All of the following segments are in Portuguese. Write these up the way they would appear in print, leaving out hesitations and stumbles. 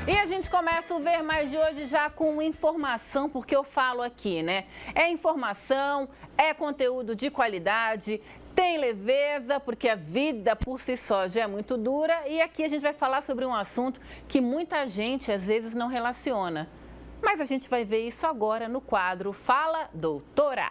E a gente começa o Ver Mais de hoje já com informação, porque eu falo aqui, né? É informação, é conteúdo de qualidade, tem leveza, porque a vida por si só já é muito dura. E aqui a gente vai falar sobre um assunto que muita gente às vezes não relaciona. Mas a gente vai ver isso agora no quadro Fala Doutora.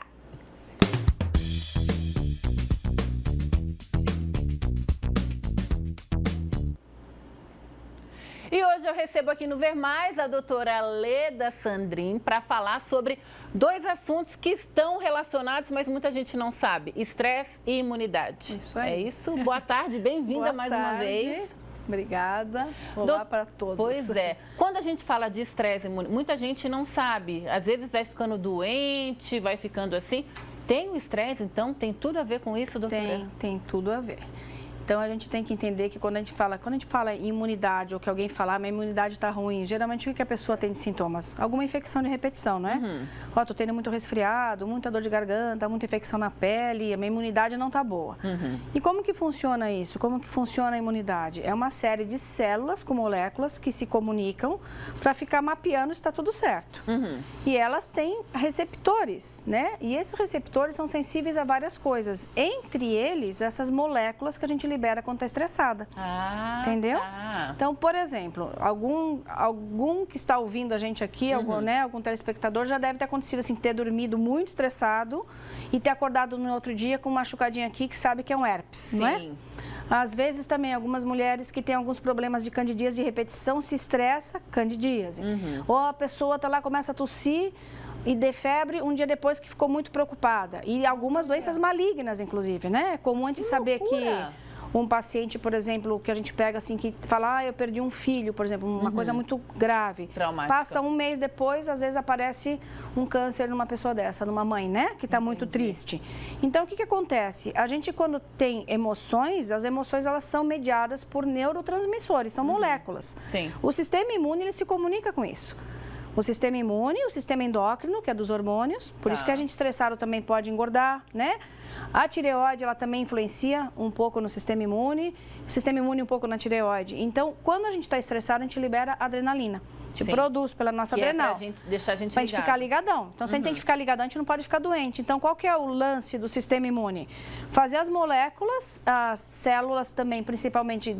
E hoje eu recebo aqui no Ver Mais a doutora Leda Sandrin para falar sobre dois assuntos que estão relacionados, mas muita gente não sabe: estresse e imunidade. Isso aí. É isso? Boa tarde, bem-vinda mais uma vez. Obrigada. Olá para todos. Pois é. Quando a gente fala de estresse, muita gente não sabe. Às vezes vai ficando doente, vai ficando assim. Tem o estresse, então? Tem tudo a ver com isso, doutora? Tem tudo a ver. Então, a gente tem que entender que quando a gente fala em imunidade, ou que alguém fala, minha imunidade está ruim, geralmente o que a pessoa tem de sintomas? Alguma infecção de repetição, não é? Ó, tô tendo muito resfriado, muita dor de garganta, muita infecção na pele, a minha imunidade não está boa. E como que funciona isso? Como que funciona a imunidade? É uma série de células com moléculas que se comunicam para ficar mapeando se está tudo certo. E elas têm receptores, né? E esses receptores são sensíveis a várias coisas. Entre eles, essas moléculas que a gente libera quando está estressada. Entendeu? Tá. Então, por exemplo, algum que está ouvindo a gente aqui, algum telespectador, já deve ter acontecido assim, ter dormido muito estressado e ter acordado no outro dia com uma machucadinha aqui que sabe que é um herpes, não é? Às vezes também algumas mulheres que têm alguns problemas de candidíase de repetição se estressa, candidíase. Ou a pessoa está lá, começa a tossir e de febre um dia depois que ficou muito preocupada. E algumas doenças malignas, inclusive, né? É comum a gente saber que um paciente, por exemplo, que a gente pega assim, que fala, eu perdi um filho, por exemplo, uma coisa muito grave. Traumática. Passa um mês depois, às vezes aparece um câncer numa pessoa dessa, numa mãe, né? Que está muito triste. Então, o que acontece? A gente, quando tem emoções, as emoções, elas são mediadas por neurotransmissores, são moléculas. Sim. O sistema imune, ele se comunica com isso. O sistema imune, o sistema endócrino, que é dos hormônios, por isso que a gente estressado também pode engordar, né? A tireoide, ela também influencia um pouco no sistema imune, o sistema imune um pouco na tireoide. Então, quando a gente está estressado, a gente libera adrenalina. A gente produz pela nossa adrenal. Pra deixar a gente pra gente ficar ligadão. Então, se a gente tem que ficar ligadão, a gente não pode ficar doente. Então, qual que é o lance do sistema imune? Fazer as moléculas, as células também, principalmente,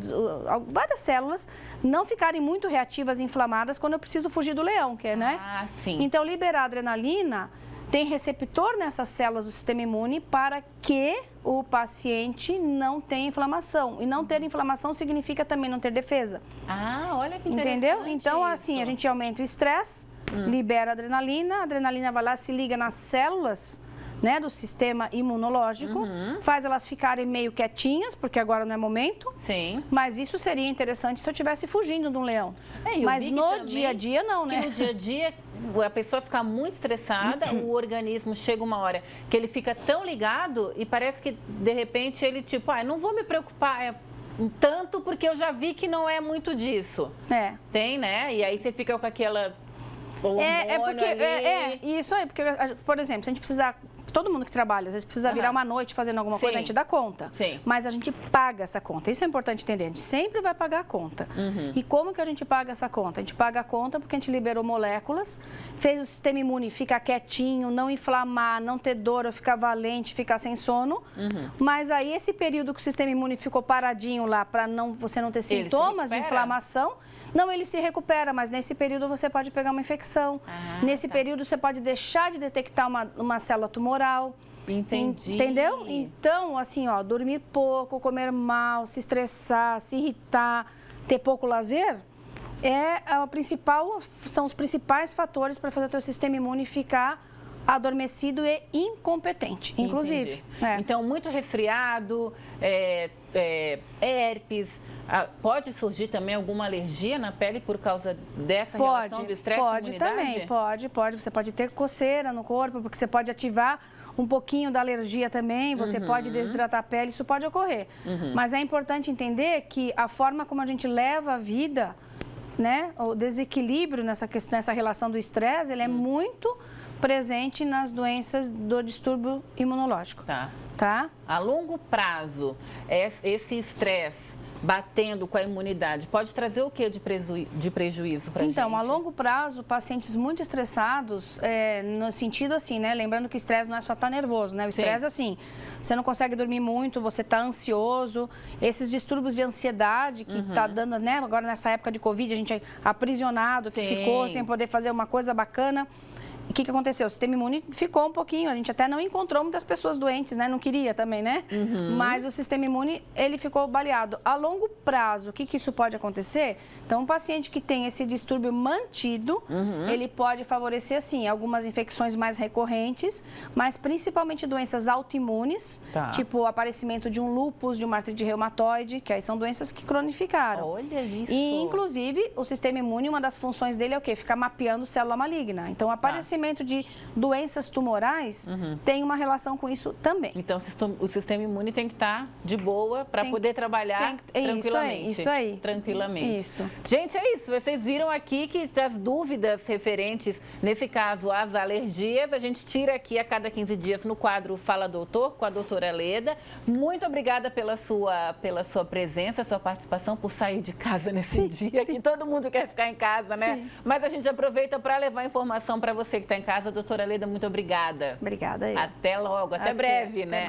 várias células, não ficarem muito reativas e inflamadas quando eu preciso fugir do leão, que é, né? Sim. Então, liberar adrenalina tem receptor nessas células do sistema imune para que o paciente não tenha inflamação. E não ter inflamação significa também não ter defesa. Olha que interessante. Entendeu? Então, assim, isso. a gente aumenta o estresse, libera a adrenalina vai lá, se liga nas células, né, do sistema imunológico, faz elas ficarem meio quietinhas, porque agora não é momento. Sim. Mas isso seria interessante se eu estivesse fugindo de um leão. Mas no dia a dia não, né? No dia a dia, a pessoa fica muito estressada, o organismo chega uma hora que ele fica tão ligado e parece que, de repente, ele tipo, não vou me preocupar tanto porque eu já vi que não é muito disso. Tem, né? E aí você fica com aquela isso aí, porque, por exemplo, se a gente precisar. Todo mundo que trabalha, às vezes precisa virar uma noite fazendo alguma coisa, a gente dá conta. Mas a gente paga essa conta. Isso é importante entender. A gente sempre vai pagar a conta. E como que a gente paga essa conta? A gente paga a conta porque a gente liberou moléculas, fez o sistema imune ficar quietinho, não inflamar, não ter dor, ou ficar valente, ficar sem sono. Mas aí esse período que o sistema imune ficou paradinho lá para você não ter sintomas de inflamação, ele se recupera, mas nesse período você pode pegar uma infecção. Nesse período você pode deixar de detectar uma célula tumoral. Entendi. Entendeu? Então, assim, dormir pouco, comer mal, se estressar, se irritar, ter pouco lazer, são os principais fatores para fazer o teu sistema imune ficar adormecido e incompetente, inclusive. Então, muito resfriado, herpes. Pode surgir também alguma alergia na pele por causa dessa relação do estresse com a imunidade? Pode. Você pode ter coceira no corpo, porque você pode ativar um pouquinho da alergia também, você pode desidratar a pele, isso pode ocorrer. Mas é importante entender que a forma como a gente leva a vida, né, o desequilíbrio nessa relação do estresse, ele é muito presente nas doenças do distúrbio imunológico. Tá? A longo prazo, esse estresse batendo com a imunidade, pode trazer o que de prejuízo para a gente? Então, a longo prazo, pacientes muito estressados, no sentido assim, né? Lembrando que estresse não é só estar nervoso, né? O estresse, assim, você não consegue dormir muito, você está ansioso, esses distúrbios de ansiedade que está dando, né? Agora nessa época de Covid, a gente é aprisionado, que ficou sem poder fazer uma coisa bacana. O que aconteceu? O sistema imune ficou um pouquinho, a gente até não encontrou muitas pessoas doentes, né? Não queria também, né? Mas o sistema imune, ele ficou baleado. A longo prazo, o que isso pode acontecer? Então, um paciente que tem esse distúrbio mantido, ele pode favorecer, assim, algumas infecções mais recorrentes, mas principalmente doenças autoimunes, tipo o aparecimento de um lúpus, de uma artrite reumatoide, que aí são doenças que cronificaram. Olha isso! E, inclusive, o sistema imune, uma das funções dele é o quê? Ficar mapeando célula maligna. Então, o aparecimento de doenças tumorais tem uma relação com isso também. Então, o sistema imune tem que estar de boa para poder trabalhar tranquilamente. Isso aí. Tranquilamente. Isso. Gente, é isso. Vocês viram aqui que as dúvidas referentes, nesse caso, às alergias, a gente tira aqui a cada 15 dias no quadro Fala Doutor, com a doutora Leda. Muito obrigada pela sua presença, sua participação, por sair de casa nesse dia, que todo mundo quer ficar em casa, né? Mas a gente aproveita para levar informação para você que está em casa. Doutora Leda, muito obrigada. Obrigada. Até logo, até breve, né?